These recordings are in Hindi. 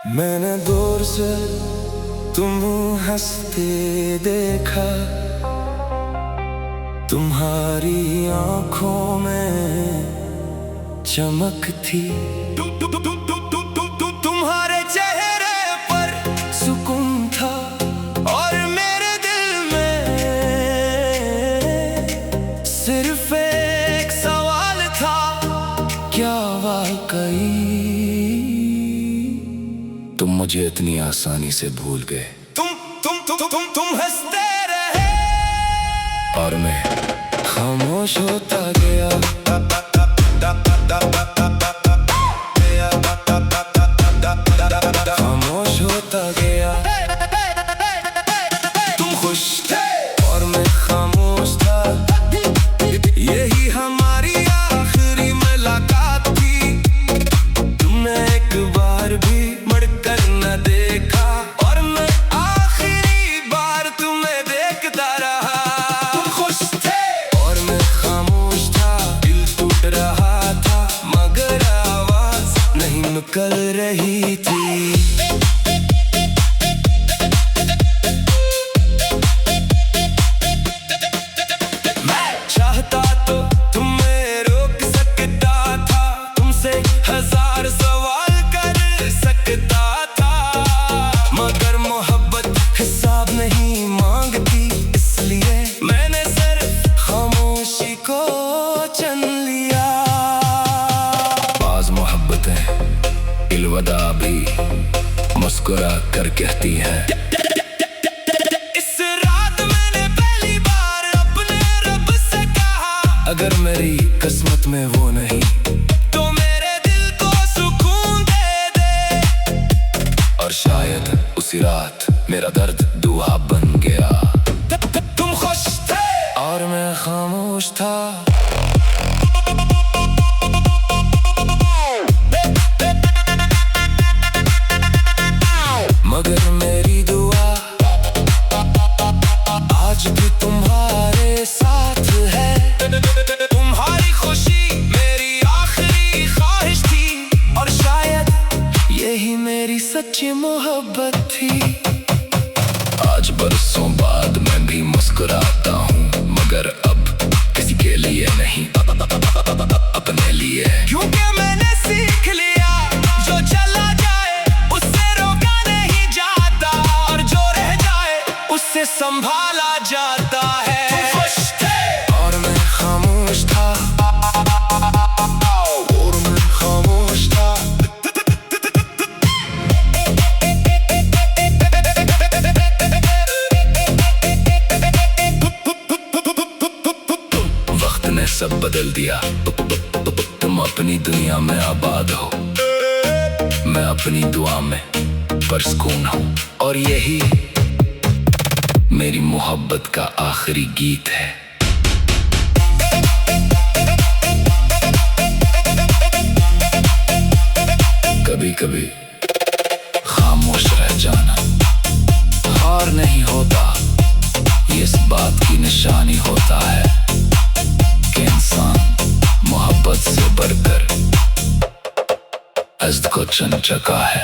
मैंने दूर से तुम हंसते देखा, तुम्हारी आंखों में चमक थी। तुम्हारे चेहरे पर सुकून था और मेरे दिल में सिर्फ एक सवाल था, क्या वाकई तुम मुझे इतनी आसानी से भूल गए? तुम हंसते रहे और मैं खामोश होता गया। खामोश होता गया। तुम खुश थे और मैं खामोश था। यही हमारी आखिरी मुलाकात थी। तुमने एक बार भी मुड़कर न देखा और मैं आखिरी बार तुम्हें देखता रहा। तुम खुश थे और मैं खामोश था। दिल टूट रहा था मगर आवाज नहीं निकल रही थी। मैं चाहता तो तुम्हें रोक सकता था, तुमसे हजार सवाल कर सकता था, मगर मोहब्बत हिसाब नहीं मांगती, इसलिए मैंने सिर्फ खामोशी को चुन लिया। बाज़ मोहब्बतें इल्वदा भी मुस्कुरा कर कहती हैं। इस रात मैंने पहली बार अपने रब से कहा, अगर मेरी किस्मत में वो नहीं तो मेरे दिल को सुकून दे दे। और शायद उसी रात मेरा दर्द दुआ बन गया। तुम खुश थे और मैं खामोश था। मगर मेरी दुआ आज भी तुम्हारे साथ है। तुम्हारी खुशी मेरी आखिरी ख्वाहिश थी और शायद यही मेरी सच्ची मोहब्बत थी। आज बरसों बाद मैं भी मुस्कुराता हूँ, मगर अब किसी के लिए नहीं, अपने लिए। क्योंकि मैंने सीख लिया जो चला जाए उससे रोका नहीं जाता, और जो रह जाए उससे संभाला जाता है। तुम खुश थे और मैं खामोश था। और मैं खामोश था। वक्त ने सब बदल दिया। तुम अपनी दुनिया में आबाद हो, मैं अपनी दुआ में परसकून हूँ, और यही मेरी मोहब्बत का आखिरी गीत है। कभी कभी खामोश रह जाना हार नहीं होता, ये इस बात की निशानी होता है कि इंसान मोहब्बत से बढ़कर अज़्द को चुन चुका है।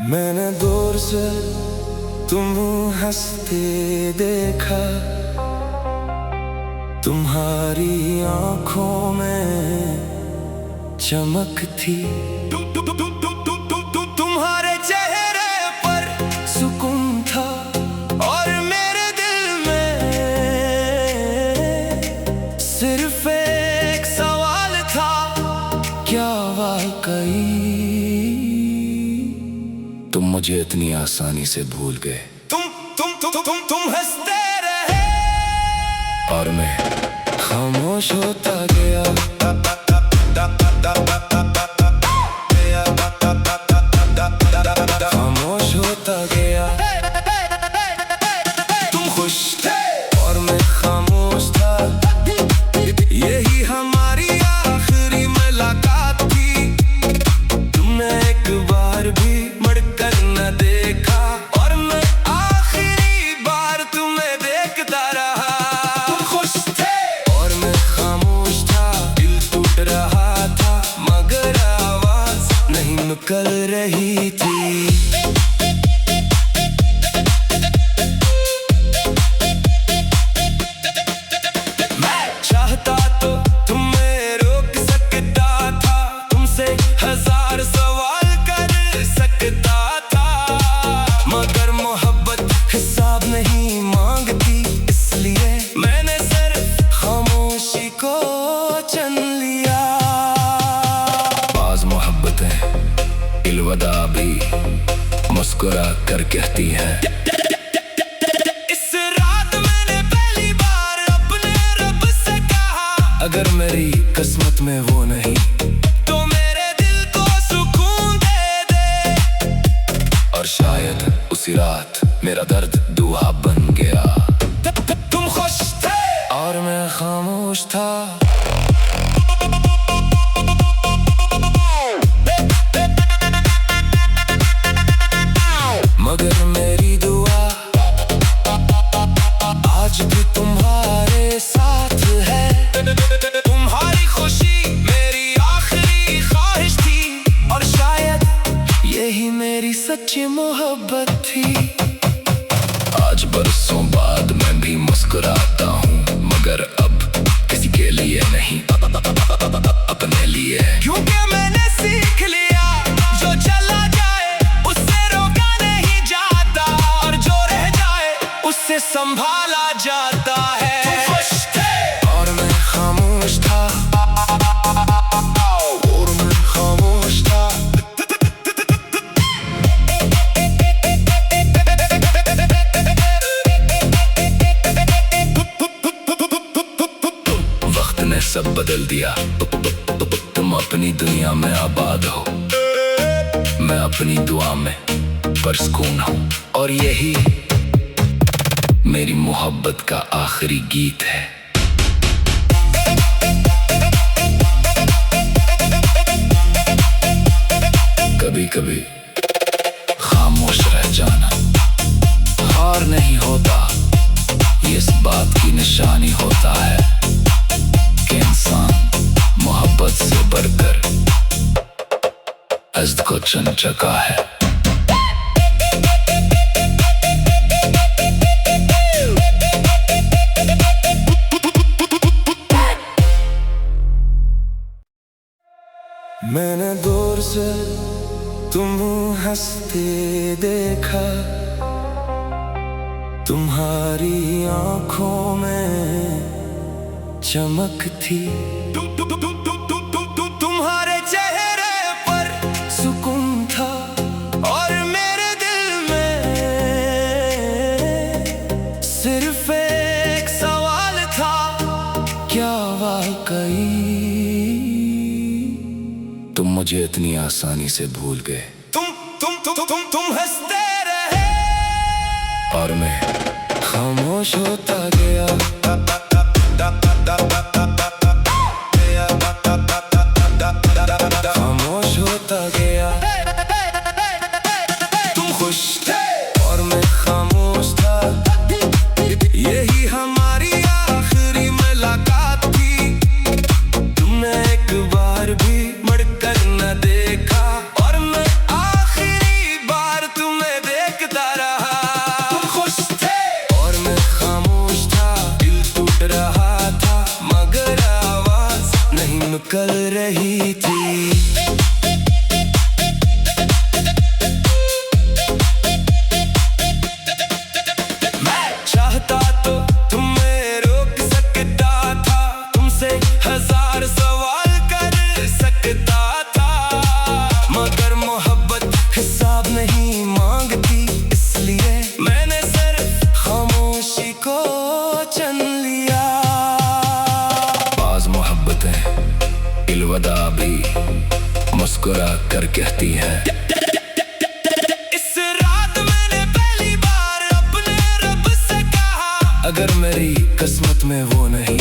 मैंने दूर से तुम हंसते देखा, तुम्हारी आंखों में चमक थी। तुम्हारे चेहरे पर सुकून था और मेरे दिल में सिर्फ एक सवाल था, क्या वाकई तुम मुझे इतनी आसानी से भूल गए? तुम हंसते रहे और मैं खामोश होता गया। खामोश होता गया। तुम खुश थे और मैं खामोश था। यही हमारी आखिरी मुलाकात थी। तुमने एक बार भी मुड़कर न देखा और मैं आखिरी बार निकल रही थी। मैं चाहता तो तुम्हें रोक सकता था, तुमसे 1000 सवाल कर सकता था, मगर मोहब्बत हिसाब नहीं मांगती, इसलिए मैंने सिर्फ खामोशी को चुन लिया। बाज़ मोहब्बतें इल्वदा भी मुस्कुरा कर कहती हैं। इस रात मैंने पहली बार अपने रब से कहा, अगर मेरी किस्मत में वो नहीं तो मेरे दिल को सुकून दे दे। और शायद उसी रात मेरा दर्द दुआ बन गया। तुम खुश थे और मैं खामोश था। मगर मेरी दुआ आज भी तुम्हारे साथ है। तुम्हारी खुशी मेरी आखिरी ख्वाहिश थी, और शायद यही मेरी सच्ची मोहब्बत थी। आज बरसों बाद मैं भी मुस्कुराता हूँ, मगर अब किसी के लिए नहीं, अपने लिए। क्योंकि मैंने सीख लिया, जो चला जाए उससे रोका नहीं जाता, और जो रह जाए उससे संभाला जाता है। तुम खुश थे और मैं खामोश था, और मैं खामोश था। वक्त ने सब बदल दिया, तुम अपनी दुनिया में आबाद हो, मैं अपनी दुआ में परसकून हूँ, और यही मेरी मोहब्बत का आखिरी गीत है। कभी कभी खामोश रह जाना हार नहीं होता, ये इस बात की निशानी होता है कि इंसान मोहब्बत से बढ़कर हज़्द को चुन चुका है। मैंने दूर से तुम हंसते देखा, तुम्हारी आंखों में चमक थी, तुम्हारे चेहरे पर सुकून था, और मेरे दिल में सिर्फ एक सवाल था, क्या वाकई तुम मुझे इतनी आसानी से भूल गए? तुम हंसते रहे और मैं खामोश होता गया। खामोश होता गया। तुम खुश थे और मैं खामोश था, यही हमारी आखिरी मुलाकात थी। तुमने एक बार भी मुड़कर न देखा, और मैं आखिरी बार तुम्हें देखता रहा। तुम खुश थे और मैं खामोश था, दिल टूट रहा था, मगर आवाज नहीं निकल रही थी। मैं चाहता तो तुम्हें रोक सकता था, तुमसे 1000 सवाल कर सकता था, मगर मोहब्बत हिसाब नहीं मांगती, इसलिए मैंने सिर्फ खामोशी को चुन लिया। बाज़ मोहब्बतें इल्वदा भी मुस्कुरा कर कहती हैं। इस रात मैंने पहली बार अपने रब से कहा, अगर मेरी किस्मत में वो नहीं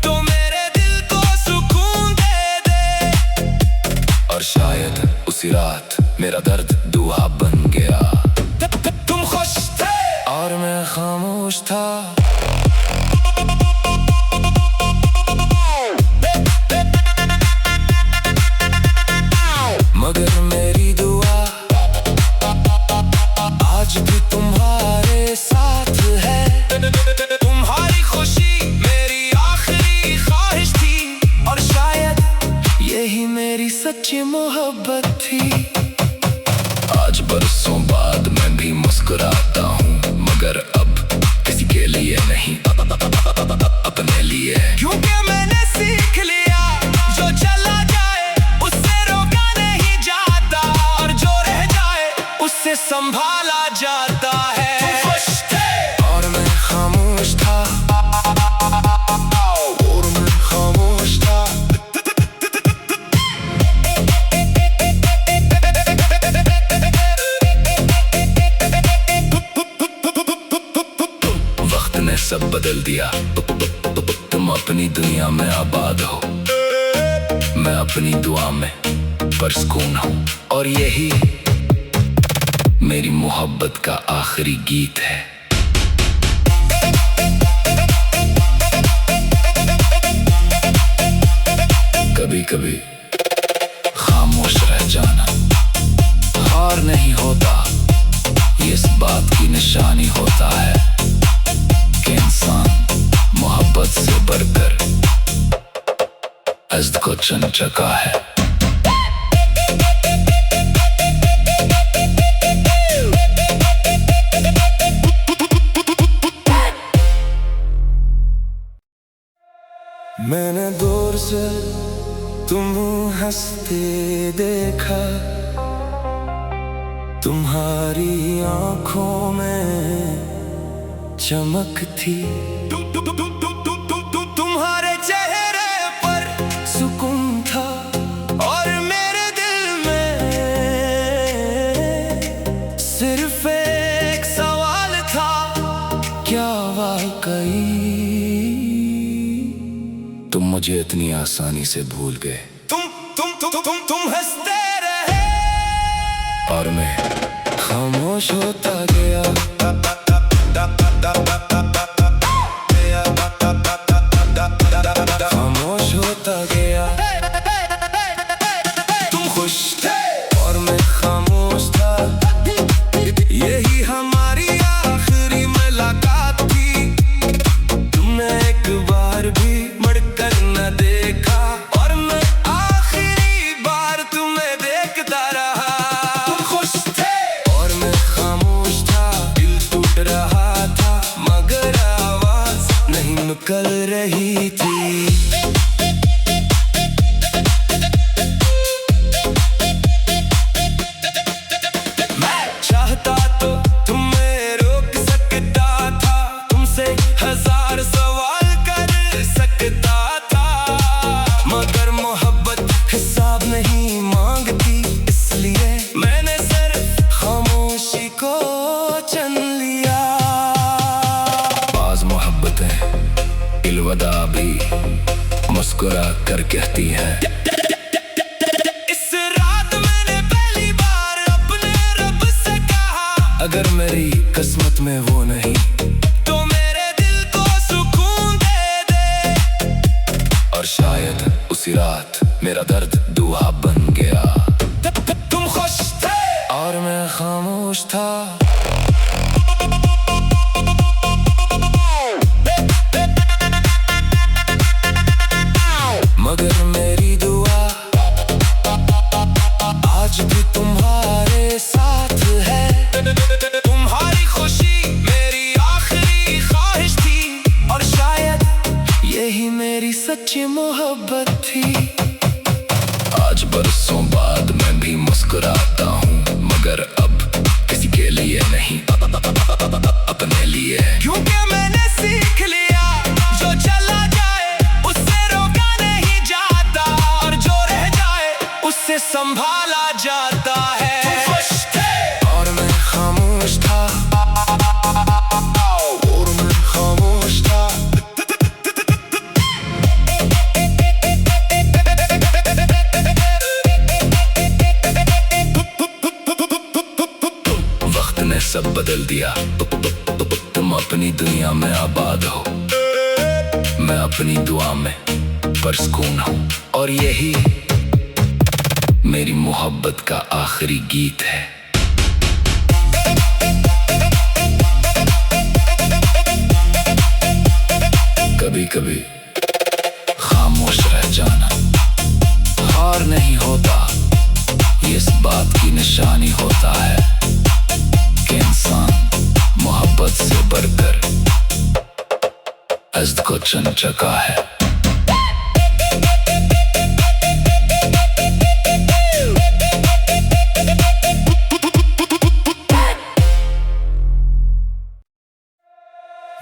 तो मेरे दिल को सुकून दे दे। और शायद उसी रात मेरा दर्द दुआ बन गया। तुम खुश थे और मैं खामोश था। मगर मेरी सब बदल दिया। तुम अपनी दुनिया में आबाद हो, मैं अपनी दुआ में परसकून हूँ। और यही मेरी मोहब्बत का आखिरी गीत है। कभी कभी खामोश रह जाना हार नहीं होता, ये इस बात की निशानी होता है कि इंसान मोहब्बत से बढ़कर अज़्द को चुन चुका है। मैंने दूर से तुम हंसते देखा, तुम्हारी आंखों में चमक थी। तुम्हारे चेहरे पर सुकून था और मेरे दिल में सिर्फ एक सवाल था, क्या वाकई तुम मुझे इतनी आसानी से भूल गए? तुम हंसते रहे और मैं खामोश होता गया। खामोश होता गया। तुम खुश थे और मैं खामोश था, यही हमारी आखिरी मुलाकात थी। तुमने एक बार भी मुड़कर न देखा और मैं आखिरी बार तुम्हें देखता रहा। तुम खुश थे और मैं खामोश था, दिल टूट रहा था मगर आवाज नहीं निकल रही थी। मैं चाहता तो तुम्हें रोक सकता था, तुमसे हजार सवाल कर सकता था, मगर मोहब्बत हिसाब नहीं मांगती, इसलिए मैंने सिर्फ खामोशी को चुन लिया। बाज़ मोहब्बतें इल्वदा भी मुस्कुरा कर कहती हैं। इस रात मैंने पहली बार अपने रब से कहा, अगर मेरी किस्मत में वो नहीं तो मेरे दिल को सुकून दे दे। और शायद उसी रात मेरा दर्द दुआ बन गया। तुम खुश थे और मैं खामोश था। मगर मेरी दुआ आज भी तुम्हारे साथ है। तुम्हारी खुशी मेरी आखिरी ख्वाहिश थी और शायद यही मेरी सच्ची मोहब्बत थी। आज बरसों बाद मैं भी मुस्कुराता हूँ, मगर अब किसी के लिए नहीं, अपने लिए। क्योंकि मैंने सीख लिया जो चला जाए उससे रोका नहीं जाता, और जो रह जाए उससे संभाला जाता है। तुम खुश थे और मैं खामोश था, और मैं खामोश था। वक्त ने सब बदल दिया। तुम अपनी दुनिया में आबाद हो, मैं अपनी दुआ में परसकून हूँ। और यही मेरी मोहब्बत का आखिरी गीत है। कभी कभी खामोश रह जाना हार नहीं होता, ये इस बात की निशानी होता है कि इंसान मोहब्बत से बढ़कर अज़्द को चुन चुका है।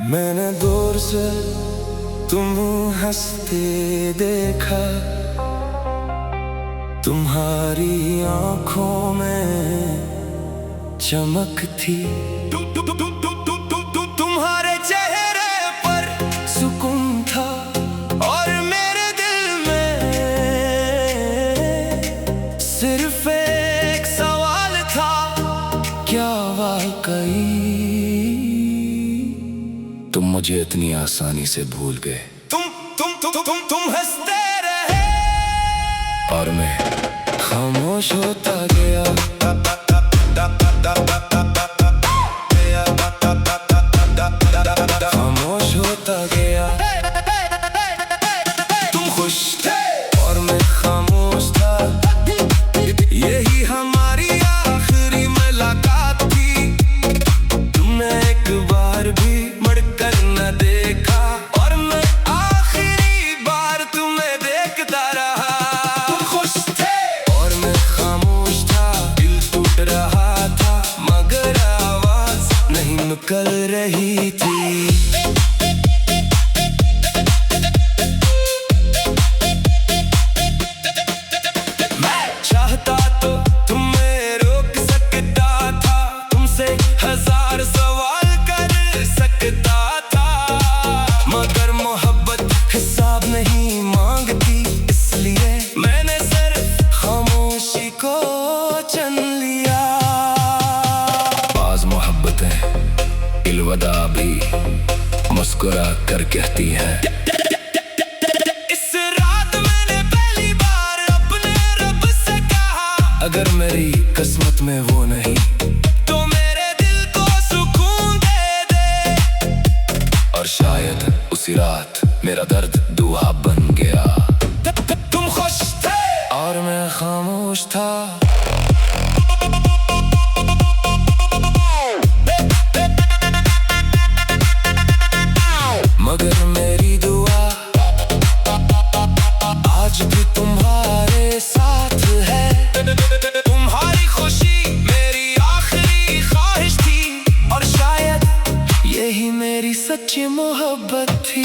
मैंने दूर से तुम हंसते देखा, तुम्हारी आंखों में चमक थी। तुम्हारे चेहरे तुम मुझे इतनी आसानी से भूल गए। तुम हंसते रहे और मैं खामोश होता गया। खामोश होता गया। तुम खुश थे और मैं खामोश था। यही हमारी आखिरी मुलाकात थी। तुमने एक बार भी मुड़कर न देखा और मैं आखिरी बार तुम्हें देखता रहा। तुम खुश थे और मैं खामोश था। दिल टूट रहा था मगर आवाज नहीं निकल रही थी। हजार सवाल कर सकता था मगर मोहब्बत हिसाब नहीं मांगती, इसलिए मैंने सिर्फ खामोशी को चुन लिया। बाज़ मोहब्बतें अलविदा भी मुस्कुरा कर कहती हैं। इस रात मैंने पहली बार अपने रब से कहा, अगर मेरी किस्मत में वो नहीं और शायद उसी रात मेरा दर्द दुआ बन गया। तुम खुश थे और मैं खामोश था। मगर मेरी दुआ आज भी तुम्हारे साथ है। तुम्हारी खुशी मेरी आखिरी ख्वाहिश थी और शायद यही मेरी सच्ची मोहब्बत थी।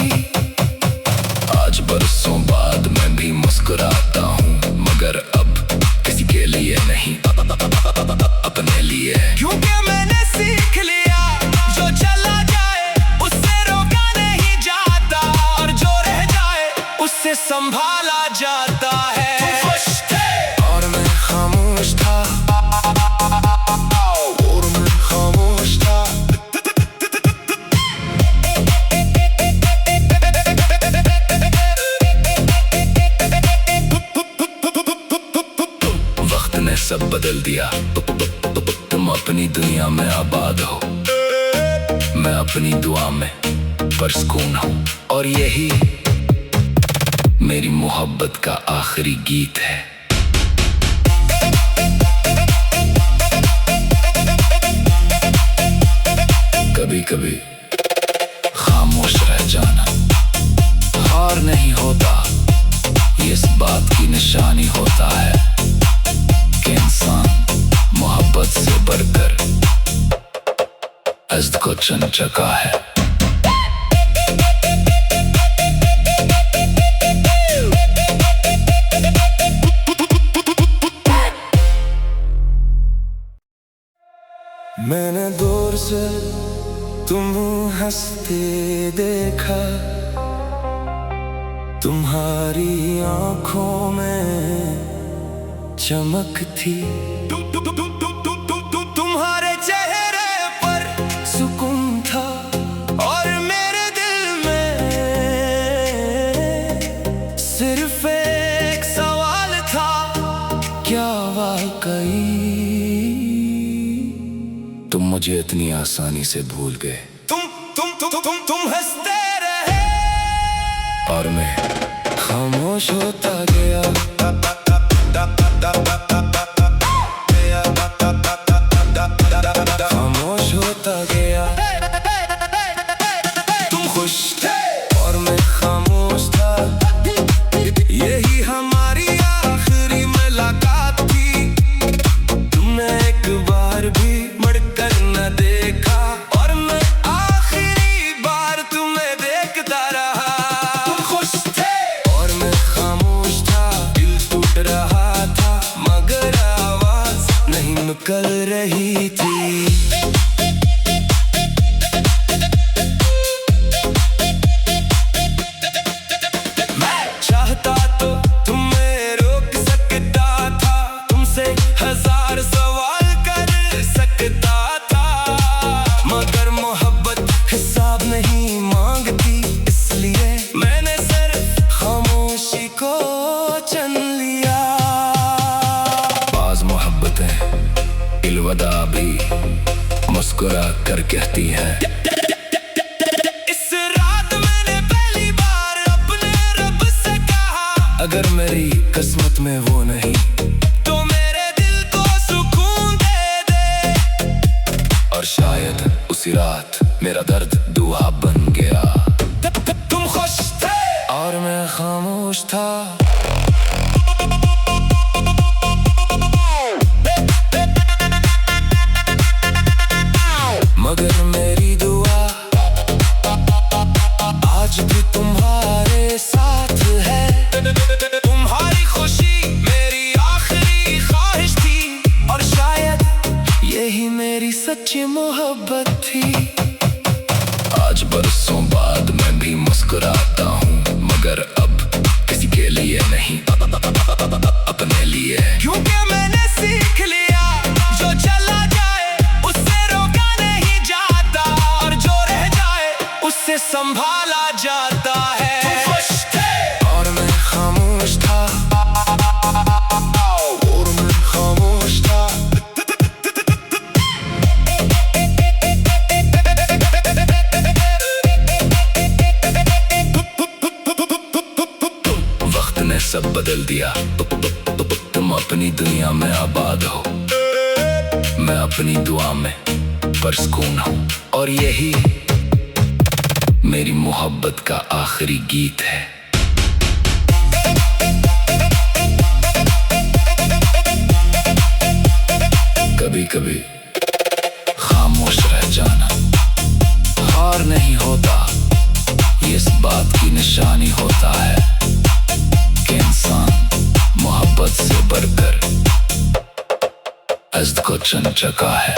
आज बरसों बाद मैं भी मुस्कुराता हूँ मगर अब किसी के लिए नहीं, अपने लिए। क्योंकि मैंने सीख लिया जो चला जाए उससे रोका नहीं जाता और जो रह जाए उससे संभाला जाता है। तुम खुश थे और मैं खामोश था। सब बदल दिया। तुम अपनी दुनिया में आबाद हो, मैं अपनी दुआ में परसकून हूँ और यही मेरी मोहब्बत का आखिरी गीत है। कभी कभी खामोश रह जाना हार नहीं होता, ये इस बात की निशानी होता है कि इंसान मोहब्बत से बढ़कर अज़्द को चुन चुका है। मैंने दूर से तुम हंसते देखा, तुम्हारी आंखों में चमक थी। तुम्हारे चेहरे पर सुकून था और मेरे दिल में सिर्फ एक सवाल था, क्या वाकई तुम मुझे इतनी आसानी से भूल गए। तुम हंसते रहे और मैं खामोश होता गया। खामोश होता गया। तुम खुश थे और मैं खामोश था। यही हमारी आखिरी मुलाकात थी। तुमने एक बार भी मुड़कर न देखा और मैं आखिरी बार तुम्हें देखता रहा। तुम खुश थे और मैं खामोश था। दिल टूट रहा था मगर आवाज नहीं निकल रही थी। मैं चाहता तो तुम्हें रोक सकता था, तुमसे हजार सवाल कर सकता था मगर मोहब्बत हिसाब नहीं रहती हैं। इस रात मैंने पहली बार अपने रब से कहा, अगर मेरी किस्मत में वो नहीं तो मेरे दिल को सुकून दे दे। और शायद उसी रात मेरा दर्द दुआ बन गया। तुम खुश थे और मैं खामोश था। मगर मेरी दुआ आज भी तुम्हारे साथ है। तुम्हारी खुशी मेरी आखिरी ख्वाहिश थी, और शायद यही मेरी सच्ची मोहब्बत थी। आज बरसों बाद मैं भी मुस्कुराता हूँ, मगर अब किसी के लिए नहीं, अपने लिए। क्योंकि मैंने सीख लिया जो चला जाए उससे रोका नहीं जाता, और जो रह जाए उससे संभाला जाता है। तुम खुश थे और मैं खामोश था। और मैं खामोश था। वक्त ने सब बदल दिया। तुम अपनी दुनिया में आबाद हो, मैं अपनी दुआ में परसकून हूँ। और यही मेरी मोहब्बत का आखिरी गीत है। कभी कभी खामोश रह जाना हार नहीं होता, ये इस बात की निशानी होता है कि इंसान मोहब्बत से बढ़कर अज़्द को चुन चुका है।